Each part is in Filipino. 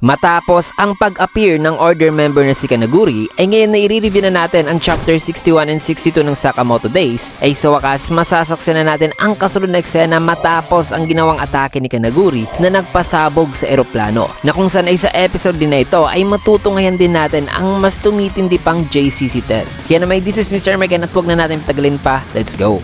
Matapos ang pag-appear ng Order member na si Kanaguri, ay ngayon na i-review na natin ang Chapter 61 and 62 ng Sakamoto Days, ay sa wakas masasaksihan na natin ang kasunod na eksena matapos ang ginawang atake ni Kanaguri na nagpasabog sa eroplano, na kung saan ay sa episode din na ito ay matutunghayan din natin ang mas tumitindi pang JCC test. Kaya naman, this is Mr. Megan at huwag na natin tagalin pa, let's go!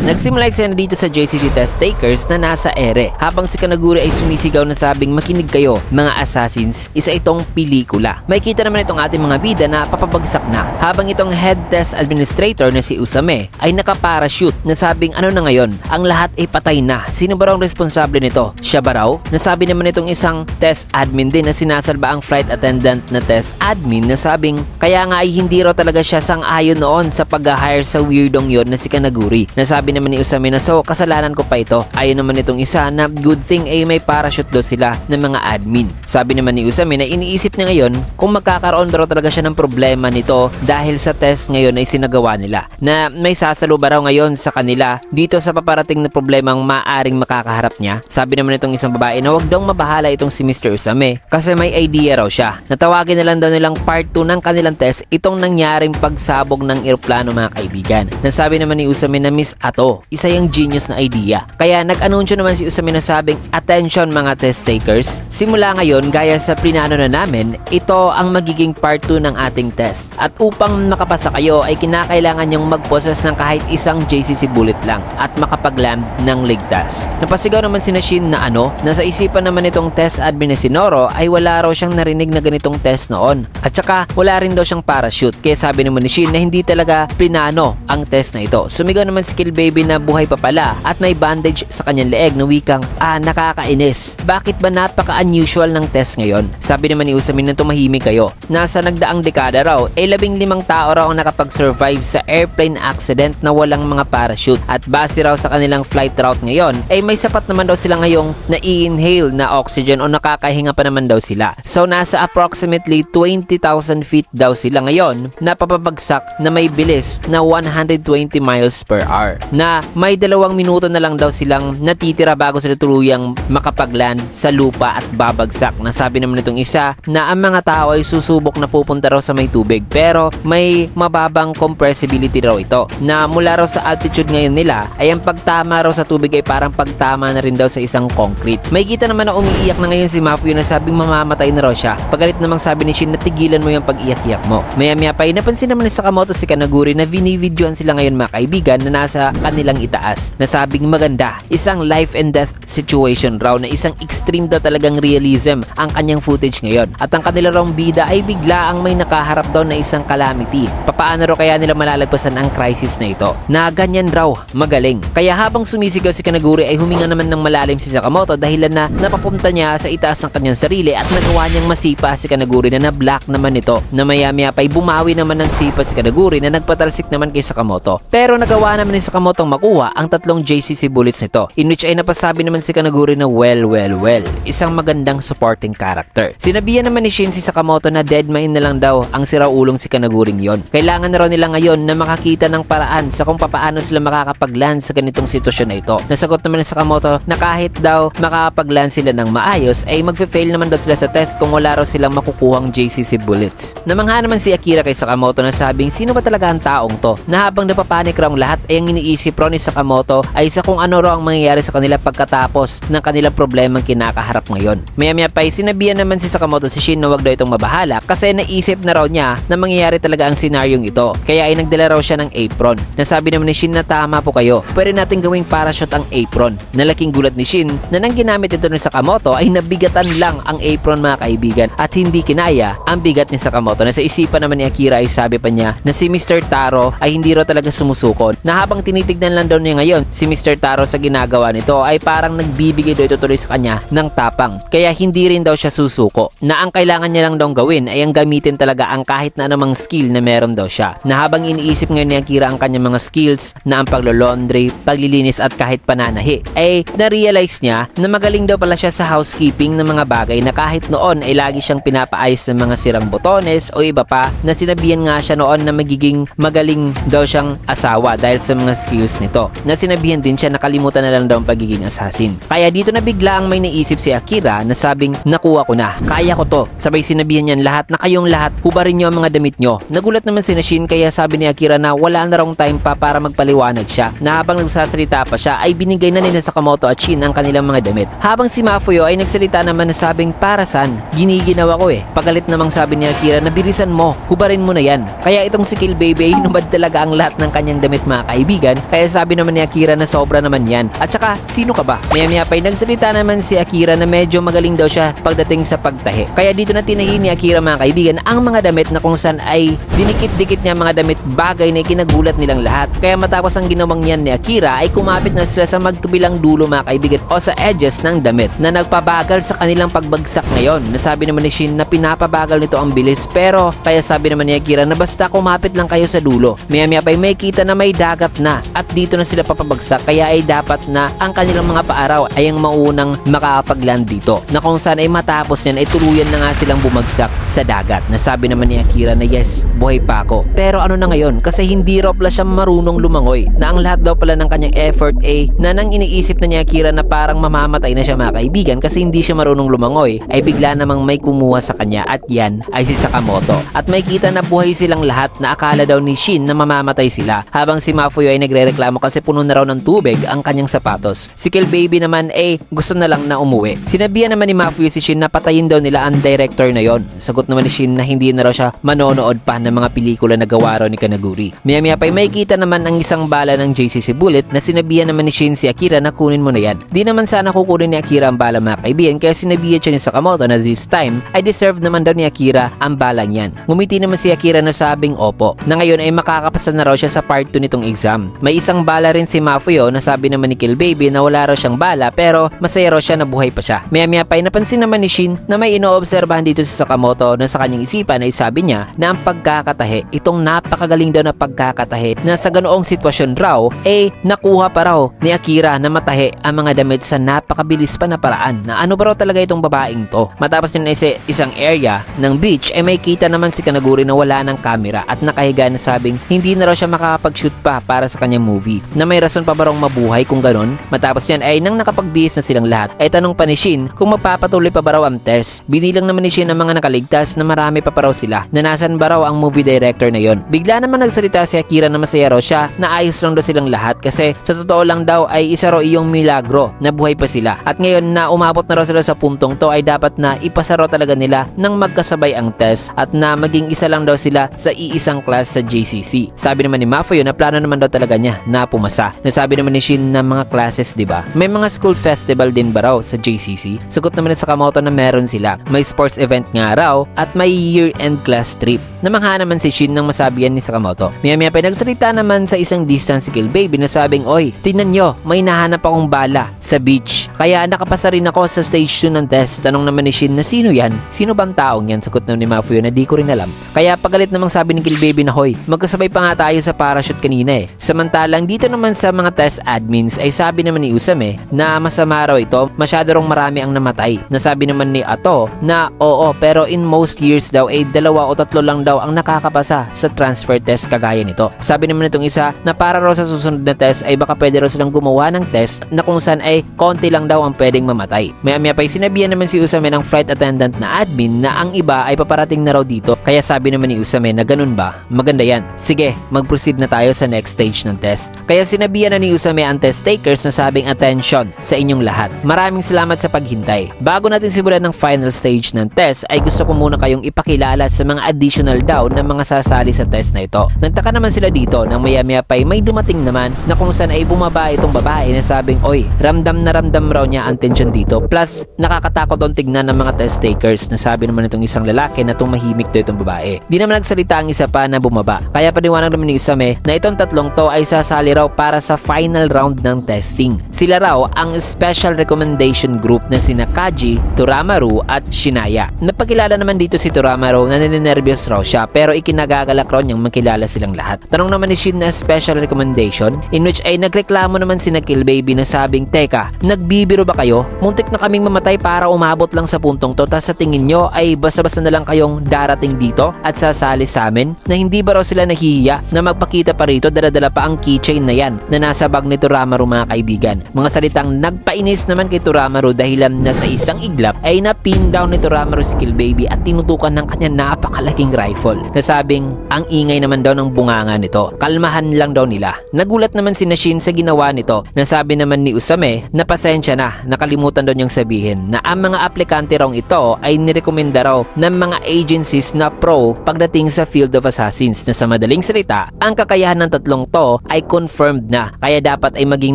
Nagsimula eksena dito sa JCC test takers na nasa ere habang si Kanaguri ay sumisigaw na sabing makinig kayo mga assassins, isa itong pelikula. May kita naman itong ating mga bida na papabagsak na habang itong head test administrator na si Usame ay nakaparachute na sabing ano na ngayon, ang lahat ay patay na. Sino ba raw ang responsable nito? Siya ba raw? Nasabi naman itong isang test admin din na sinasalba ang flight attendant na test admin na sabing kaya nga ay hindi raw talaga siya sang-ayon noon sa pag-hire sa weirdong yon na si Kanaguri. Nasabi naman ni Usame na so kasalanan ko pa ito. Ayon naman itong isa na good thing ay may parachute daw sila ng mga admin. Sabi naman ni Usame na iniisip niya ngayon kung magkakaroon ba raw talaga siya ng problema nito dahil sa test ngayon ay sinagawa nila, na may sasalo ba raw ngayon sa kanila dito sa paparating na problemang maaring makakaharap niya. Sabi naman itong isang babae na wag daw mabahala itong si Mr. Usame kasi may idea raw siya. Natawagin na lang daw nilang part 2 ng kanilang test itong nangyaring pagsabog ng eroplano mga kaibigan. Nasabi naman ni Usame na Miss Ato, isa yung genius na idea. Kaya nag-anunsyo naman si Usame na sabing, attention mga test takers, simula ngayon gaya sa plinano na namin, ito ang magiging part 2 ng ating test. At upang makapasa kayo ay kinakailangan nyong mag-possess ng kahit isang JCC bullet lang at makapag-land ng ligtas. Napasigaw naman si Shin na nasa isipan naman itong test admin na si Noro ay wala raw siyang narinig na ganitong test noon. At saka wala rin daw siyang parachute. Kaya sabi naman ni Shin na hindi talaga plinano ang test na ito. Sumigaw naman si Kill Baby na buhay pa pala at may bandage sa kanyang leeg na wikang nakakainis. Bakit ba napaka-unusual ng test ngayon? Sabi naman ni Usame na tumahimik kayo. Nasa nagdaang dekada raw 15 tao raw ang nakapag-survive sa airplane accident na walang mga parachute, at base raw sa kanilang flight route ngayon ay may sapat naman daw sila ngayong na-inhale na oxygen o nakakahinga pa naman daw sila. So nasa approximately 20,000 feet daw sila ngayon na papabagsak na may bilis na 120 miles per hour, na may 2 minuto na lang daw silang natitira bago sila tuluyang makapagland sa lupa at babagsak. Nasabi naman itong isa na ang mga tao ay susubok na pupunta raw sa may tubig pero may mababang compressibility raw ito, na mula raw sa altitude ngayon nila ay ang pagtama raw sa tubig ay parang pagtama na rin daw sa isang concrete. May kita naman na umiiyak na ngayon si Mafio na sabing mamamatay na raw siya. Pagalit namang sabi ni Shin na tigilan mo yung pag-iyak-iyak mo. Maya-maya pa napansin naman ni Sakamoto si Kanaguri na binibidyohan sila ngayon mga kaibigan na nasa kanilang itaas. Nasabing maganda, isang life and death situation raw, na isang extreme daw talagang realism ang kanyang footage ngayon. At ang kanila raw bida ay bigla ang may nakaharap daw na isang calamity. Papaano raw kaya nila malalagpasan ang crisis na ito? Na ganyan raw magaling. Kaya habang sumisigaw si Kanaguri ay huminga naman ng malalim si Sakamoto dahilan na napapunta niya sa itaas ng kanyang sarili at nagawa niyang masipa si Kanaguri na na-black naman ito, na maya-maya pa ay bumawi naman ng sipat si Kanaguri na nagpatalsik naman kay Sakamoto. Pero nagawa naman ni Sakamoto makuha ang 3 JCC bullets nito, in which ay napasabi naman si Kanaguri na well, isang magandang supporting character. Sinabihan naman ni Shin si Sakamoto na deadmine na lang daw ang siraulong si Kanaguring yon. Kailangan na raw nila ngayon na makakita ng paraan sa kung paano sila makakapagland sa ganitong sitwasyon na ito. Nasagot naman ni Sakamoto na kahit daw makakapagland sila ng maayos ay magfe-fail naman daw sila sa test kung wala raw silang makukuhang JCC bullets. Namangha naman si Akira kay Sakamoto na sabing sino ba talaga ang taong to, na habang napapanik raw ang lahat ay ang iniisip raw ni Sakamoto ay sa kung ano raw ang mangyayari sa kanila pagkatapos ng kanilang problemang kinakaharap ngayon. Maya-maya pa sinabihan naman si Sakamoto si Shin na wag daw itong mabahala kasi naisip na raw niya na mangyayari talaga ang senaryong ito. Kaya ay nagdala raw siya ng apron. Nasabi naman ni Shin na tama po kayo, pwede natin gawing parachute ang apron. Nalaking gulat ni Shin na nang ginamit ito ni Sakamoto ay nabigatan lang ang apron mga kaibigan at hindi kinaya ang bigat ni Sakamoto. Na sa isipan naman ni Akira ay sabi pa niya na si Mr. Taro ay hindi raw talaga sumusukon, na habang tinitignan lang daw niya ngayon si Mr. Taro sa ginagawa nito ay parang nagbibigay daw ito tuloy sa kanya ng tapang, kaya hindi rin daw siya susuko, na ang kailangan niya lang daw gawin ay ang gamitin talaga ang kahit na anumang skill na meron daw siya. Na habang iniisip ngayon ni Akira ang kanyang mga skills na ang paglolaundry, paglilinis at kahit pananahi, ay na-realize niya na magaling daw pala siya sa housekeeping ng mga bagay na kahit noon ay lagi siyang pinapaayos ng mga sirang botones o iba pa, na sinabihan nga siya noon na magiging magaling daw siyang asawa dahil sa mga skills serious nito, na sinabihan din siya na kalimutan na lang daw ang pagiging assassin. Kaya dito na bigla ang may naisip si Akira na sabing, nakuha ko na, kaya ko to. Sabay sinabihan niyan lahat na kayong lahat, hubarin niyo ang mga damit niyo. Nagulat naman si Shin kaya sabi ni Akira na wala na raw time pa para magpaliwanag siya, na habang nagsasalita pa siya ay binigay na nila Sakamoto at Shin ang kanilang mga damit. Habang si Mafuyo ay nagsalita naman na sabing, para san? Giniginaw ako eh. Pagalit namang sabi ni Akira na bilisan mo, hubarin mo na yan. Kaya itong si Kill Baby hinubad talaga ang lahat ng kanyang damit mga kaibigan, kaya sabi naman ni Akira na sobra naman yan. At saka, sino ka ba? Maya-maya pa'y nagsalita naman si Akira na medyo magaling daw siya pagdating sa pagtahi. Kaya dito na tinahi ni Akira mga kaibigan ang mga damit na kung saan ay dinikit-dikit niya mga damit, bagay na kinagulat nilang lahat. Kaya matapos ang ginawang yan ni Akira ay kumapit na sila sa magkabilang dulo mga kaibigan o sa edges ng damit na nagpabagal sa kanilang pagbagsak ngayon. Nasabi naman ni Shin na pinapabagal nito ang bilis, pero kaya sabi naman ni Akira na basta kumapit lang kayo sa dulo. Maya-maya pa'y may kita na may dagat na at dito na sila papabagsak, kaya ay dapat na ang kanilang mga paaraw ay ang maunang makakapagland dito, na kung saan ay matapos niyan ay tuluyan na nga silang bumagsak sa dagat. Nasabi naman ni Akira na yes, buhay pa ako. Pero ano na ngayon, kasi hindi raw pala siya marunong lumangoy, na ang lahat daw pala ng kanyang effort ay na nang iniisip na ni Akira na parang mamamatay na siya mga kaibigan kasi hindi siya marunong lumangoy, ay bigla namang may kumuha sa kanya at yan ay si Sakamoto. At may kita na buhay silang lahat na akala daw ni Shin na mamamatay sila, habang si Mafuyo ay nagrereklamo kasi puno na raw ng tubig ang kanyang sapatos. Si Kill Baby naman ay gusto na lang na umuwi. Sinabihan naman ni Mafuyo si Shin na patayin daw nila ang director na yon. Sagot naman ni Shin na hindi na raw siya manonood pa ng mga pelikula na gawa raw ni Kanaguri. Maya-maya pa may kita naman ang isang bala ng JCC Bullet na sinabihan naman ni Shin si Akira na kunin mo na yan. Di naman sana kukunin ni Akira ang bala mga kaibigan, kaya sinabihan siya ni Sakamoto na this time ay deserve naman daw ni Akira ang balang yan. Ngumiti naman si Akira na sabing opo, na ngayon ay makakapasa na raw siya sa part 2 nitong exam. May isang bala rin si Mafuyo na sabi naman ni Kill Baby na wala raw siyang bala pero masaya raw siya na buhay pa siya. Maya-maya pa napansin naman ni Shin na may inoobserbahan dito sa Sakamoto na sa kanyang isipan ay sabi niya na ang pagkakatahe, itong napakagaling daw na pagkakatahe, na sa ganoong sitwasyon raw ay nakuha pa raw ni Akira na matahe ang mga damit sa napakabilis pa na paraan, na ano ba raw talaga itong babaeng to. Matapos din ay sa isang area ng beach ay may kita naman si Kanaguri na wala ng camera at nakahiga na sabing hindi na raw siya makakapag-shoot pa para sa kanyang movie, na may rason pa ba raw mabuhay kung ganon. Matapos yan ay nang nakapagbihis na silang lahat ay tanong pa ni Shin kung magpapatuloy pa ba raw ang test. Binilang naman ni Shin ang mga nakaligtas na marami pa raw sila, na nasan ba raw ang movie director na yon. Bigla naman nagsalita si Akira na masaya raw siya na ayos lang daw silang lahat kasi sa totoo lang daw ay isa raw iyong milagro na buhay pa sila, at ngayon na umabot na raw sila sa puntong to ay dapat na ipasa raw talaga nila nang magkasabay ang test at na maging isa lang daw sila sa iisang class sa JCC. Sabi naman ni Mafuyo na plano naman daw talaga niya na pumasa. Nasabi naman ni Shin na mga classes, di ba? May mga school festival din ba raw sa JCC? Sagot naman ni Sakamoto na meron sila. May sports event nga raw at may year-end class trip. Namangha naman si Shin nang masabi yan ni Sakamoto. Maya-maya pa nagsalita naman sa isang distance si Kill Baby na sabing, oy, tingnan nyo, may nahanap akong bala sa beach. Kaya nakapasa rin ako sa stage 2 ng test. Tanong naman ni Shin na sino yan? Sino bang taong yan? Sagot naman ni Mafuyo na di ko rin alam. Kaya pagalit namang sabi ni Kill Baby na, hoy, magkasabay pa nga tayo sa parachute kanina eh. Samantalang dito naman sa mga test admins ay sabi naman ni Usame na masama raw ito, masyado rong marami ang namatay. Nasabi naman ni Ato na oo, pero in most years daw ay 2 o 3 lang daw ang nakakapasa sa transfer test kagaya nito. Sabi naman nitong isa na para raw sa susunod na test ay baka pwede raw silang gumawa ng test na kung saan ay konti lang daw ang pwedeng mamatay. Maya-maya pa sinabihan naman si Usame ng flight attendant na admin na ang iba ay paparating na raw dito. Kaya sabi naman ni Usame na ganun ba? Maganda yan. Sige, mag-proceed na tayo sa next stage ng test. Kaya sinabihan na ni Usame ang test takers na sabing attention sa inyong lahat. Maraming salamat sa paghintay. Bago natin simulan ng final stage ng test ay gusto ko muna kayong ipakilala sa mga additional daw na mga sasali sa test na ito. Nagtaka naman sila dito nang maya-maya pa may dumating naman na kung saan ay bumaba itong babae na sabing, oy, ramdam na ramdam raw niya ang tension dito. Plus, nakakatakot ang tignan ng mga test takers na sabi naman itong isang lalaki na tumahimik daw itong babae. Di naman nagsalita ang isa pa na bumaba. Kaya paniwanag naman ni Usame na itong tatlong to ay sasali raw para sa final round ng testing. Sila raw ang special recommendation group na sina Kaji, Turamaru at Shinaya. Napakilala naman dito si Turamaru na naninervyos raw siya pero ikinagagalak raw niyang makilala silang lahat. Tanong naman ni Shin na special recommendation in which ay nagreklamo naman si Kill Baby na sabing, teka, nagbibiro ba kayo? Muntik na kaming mamatay para umabot lang sa puntong to, tas sa tingin nyo ay basta-basta na lang kayong darating dito at sasali sa amin? Na hindi ba raw sila nahihiya na magpakita pa rito, dala-dala pa ang keychain na yan na nasa bag ni Toramaru mga kaibigan. Mga salitang nagpainis naman kay Toramaru dahilan na sa isang iglap ay napin down ni Toramaru si Kill Baby at tinutukan ng kanyang napakalaking rifle. Nasabing ang ingay naman daw ng bunganga nito. Kalmahan lang daw nila. Nagulat naman si Shin sa ginawa nito. Nasabi naman ni Usame na pasensya na, nakalimutan daw niyang sabihin na ang mga aplikante raw ito ay nirekomenda raw ng mga agencies na pro pagdating sa field of assassins, na sa madaling salita, ang kakayahan ng tatlong to ay confirmed na, kaya dapat ay maging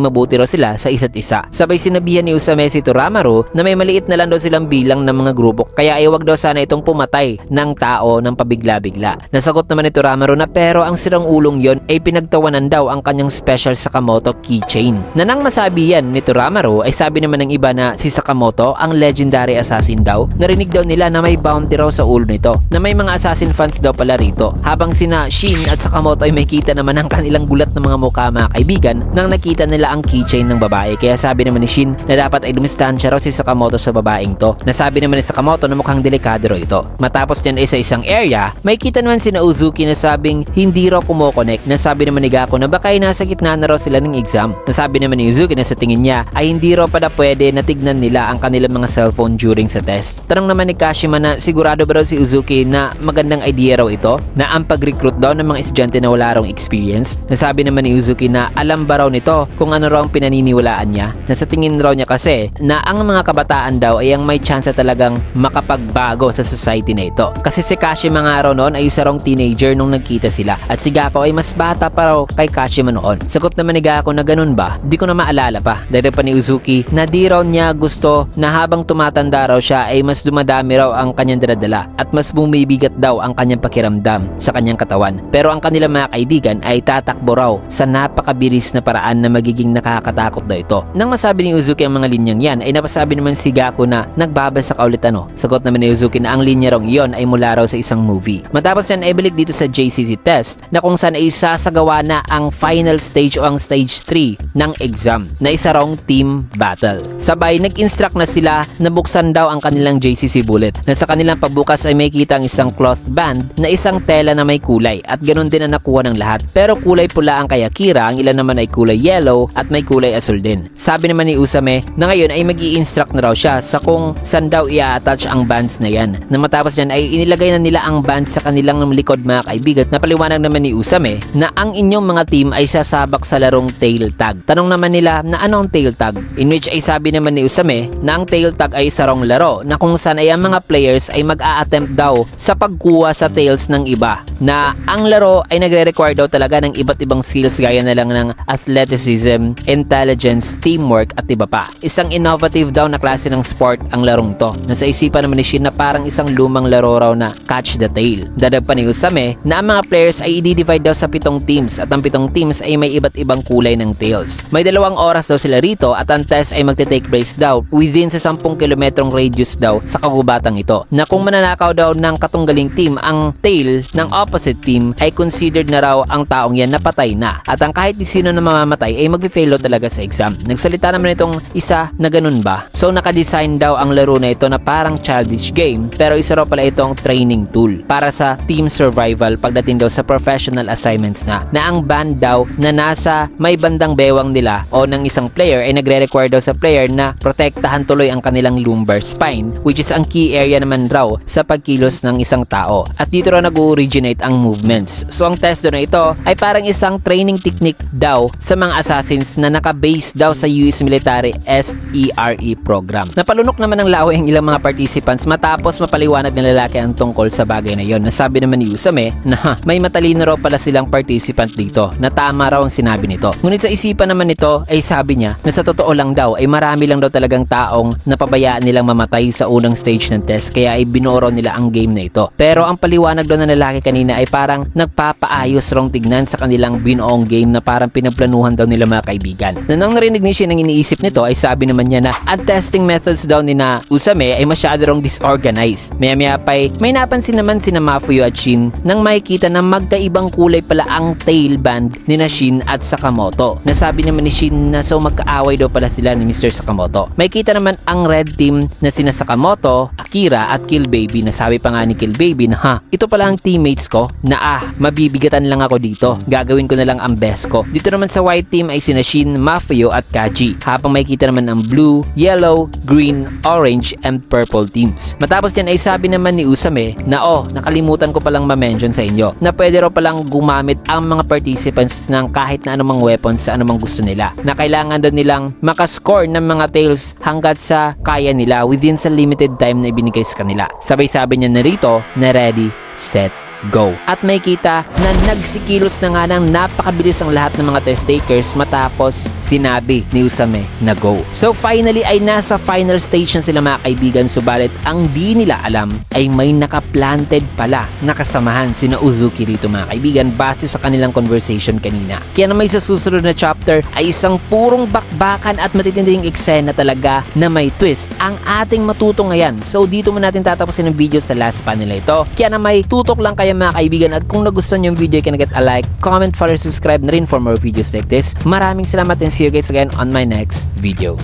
mabuti raw sila sa isa't isa. Sabay sinabihan ni Usame si Toramaru na may maliit na lang daw silang bilang ng mga grupo, kaya ay wag daw sana itong pumatay ng tao ng pabigla-bigla. Nasagot naman ni Toramaru na pero ang sirang ulong yon ay pinagtawanan daw ang kanyang special Sakamoto keychain. Na nang masabi yan ni Toramaru ay sabi naman ng iba na si Sakamoto ang legendary assassin daw. Narinig daw nila na may bounty raw sa ulo nito, na may mga assassin fans daw pala rito. Habang sina Shin at Sakamoto ay may kita naman ang kanilang gulat ng mga mukha mga kaibigan nang nakita nila ang keychain ng babae. Kaya sabi naman ni Shin na dapat ay dumistansya raw si Sakamoto sa babaeng to. Nasabi naman ni Sakamoto na mukhang delikado raw ito. Matapos dyan ay sa isang area, may kita naman sina Uzuki na sabing hindi raw kumokonek. Nasabi naman ni Gako na baka ay nasa gitna na raw sila ng exam. Nasabi naman ni Uzuki na sa tingin niya ay hindi raw pala pwede na tignan nila ang kanilang mga cellphone during sa test. Tanong naman ni Kashima na sigurado ba raw si Uzuki na magandang idea raw ito na ang pag-recruit daw ng mga estudyante na wala raw experience. Nasabi naman ni Uzuki na alam ba raw nito kung ano raw ang pinaniniwalaan niya, na sa tingin raw niya kasi na ang mga kabataan daw ay ang may chance talagang makapagbago sa society na ito. Kasi si Kashima nga raw noon ay isa raw teenager nung nagkita sila at si Gako ay mas bata pa raw kay Kashima noon. Sagot naman ni Gako na ganun ba? Di ko na maalala pa. Dahil pa ni Uzuki na di raw niya gusto na habang tumatanda raw siya ay mas dumadami raw ang kanyang daladala at mas bumibigat daw ang kanyang pakiramdam sa kanyang katawan. Pero ang kanilang mga kaibigan ay tatakbo raw sa napakabilis na paraan na magiging nakakatakot daw ito. Nang masabi ni Uzuki ang mga linyang yan ay napasabi naman si Gako na nagbabasa ka ulit ano. Sagot naman ni Uzuki na ang linya raw iyon ay mula raw sa isang movie. Matapos yan ay balik dito sa JCC test na kung saan ay sasagawa na ang final stage o ang stage 3 ng exam na isa raw team battle. Sabay nag-instruct na sila na buksan daw ang kanilang JCC bullet, na sa kanilang pagbukas ay may kita ang isang cloth band na isang tela na may kulay at ganun din na nakuha ng lahat. Pero kulay pula ang kay Akira, ang ilan naman ay kulay yellow at may kulay asul din. Sabi naman ni Usame na ngayon ay mag-i-instruct na raw siya sa kung saan daw i-attach ang bands na yan. Na matapos yan ay inilagay na nila ang bands sa kanilang likod mga kaibigan. Napaliwanag naman ni Usame na ang inyong mga team ay sasabak sa larong tail tag. Tanong naman nila na ano ang tail tag, in which ay sabi naman ni Usame na ang tail tag ay sarong laro na kung saan ay ang mga players ay mag-a-attempt daw sa pagkuha sa tails ng iba, na ang laro ay nagre-require daw talaga ng iba't ibang skills gaya na lang ng athleticism, intelligence, teamwork at iba pa. Isang innovative daw na klase ng sport ang larong to. Nasa isipan naman ni Shin na parang isang lumang laro raw na catch the tail. Dadag pa ni Usame na ang mga players ay i-divide daw sa 7 teams at ang 7 teams ay may iba't ibang kulay ng tails. May 2 oras daw sila rito at ang test ay magte-take place daw within sa 10 kilometrong radius daw sa kagubatang ito, na kung mananakaw daw ng katunggaling team ang tail ng opposite team ay considered na raw ang taong yan na patay na, at ang kahit di sino na mamamatay ay mag-fail daw talaga sa exam. Nagsalita naman itong isa na ganun ba? So nakadesign daw ang laro na ito na parang childish game, pero isa raw pala itong training tool para sa team survival pagdating daw sa professional assignments na ang band daw na nasa may bandang bewang nila o ng isang player ay nagre-require daw sa player na protektahan tuloy ang kanilang lumbar spine, which is ang key area naman raw sa pagkilos ng isang tao. At dito raw nag-originate ang movements. So ang test daw na ito ay parang isang training technique daw sa mga assassins na naka-base daw sa US military SERE program. Napalunok naman ng laway ang ilang mga participants matapos mapaliwanag ng lalaki ang tungkol sa bagay na yon. Nasabi naman ni Usame na may matalino raw pala silang participant dito, na tama raw ang sinabi nito. Ngunit sa isipan naman nito ay sabi niya na sa totoo lang daw ay marami lang daw talagang taong napabayaan nilang mamatay sa unang stage ng test, kaya ay binuo nila ang game na ito. Pero ang paliwanag daw ng lalaki kanina ay parang nagpapaayos raw tignan sa kanilang binuong game, na parang pinaplanuhan daw nila mga kaibigan. Na nang narinig ni siya ng iniisip nito ay sabi naman niya na ang testing methods daw ni na Usame ay masyado rong disorganized. Maya-maya pa'y may napansin naman si na Mafuyu at Shin nang makikita na magkaibang kulay pala ang tail band ni na Shin at Sakamoto. Nasabi naman ni Shin na so magkaaway daw pala sila ni Mr. Sakamoto. May kita naman ang red team na sina Sakamoto, Akira at Kill Baby. Nasabi pa nga ni Kill Baby na ito pala ang teammates ko na mabibigatan lang ako dito. Gagawin ko na lang ang best ko. Dito naman sa white team ay sina Shin, Mafio at Kaji. Habang makikita naman ang blue, yellow, green, orange, and purple teams. Matapos yan ay sabi naman ni Usame na nakalimutan ko palang ma-mention sa inyo na pwede raw palang gumamit ang mga participants ng kahit na anumang weapons sa anumang gusto nila. Na kailangan doon nilang makascore ng mga tails hanggat sa kaya nila within sa limited time na ibinigay sa kanila. Sabay sabi niya narito na ready, set, go. At may kita na nagsikilos na nga ng napakabilis ang lahat ng mga test takers matapos sinabi ni Usame na go. So finally ay nasa final stage na sila mga kaibigan, subalit ang di nila alam ay may nakaplanted pala nakasamahan sina Uzuki rito mga kaibigan base sa kanilang conversation kanina. Kaya naman sa susunod na chapter ay isang purong bakbakan at matitinding eksena talaga na may twist ang ating matutungayan. So dito mo natin tatapusin ang video sa last panel na ito. Kaya na may tutok lang kayo mga kaibigan, at kung nagustuhan nyo yung video, can get a like, comment, follow, subscribe na rin for more videos like this. Maraming salamat and see you guys again on my next video.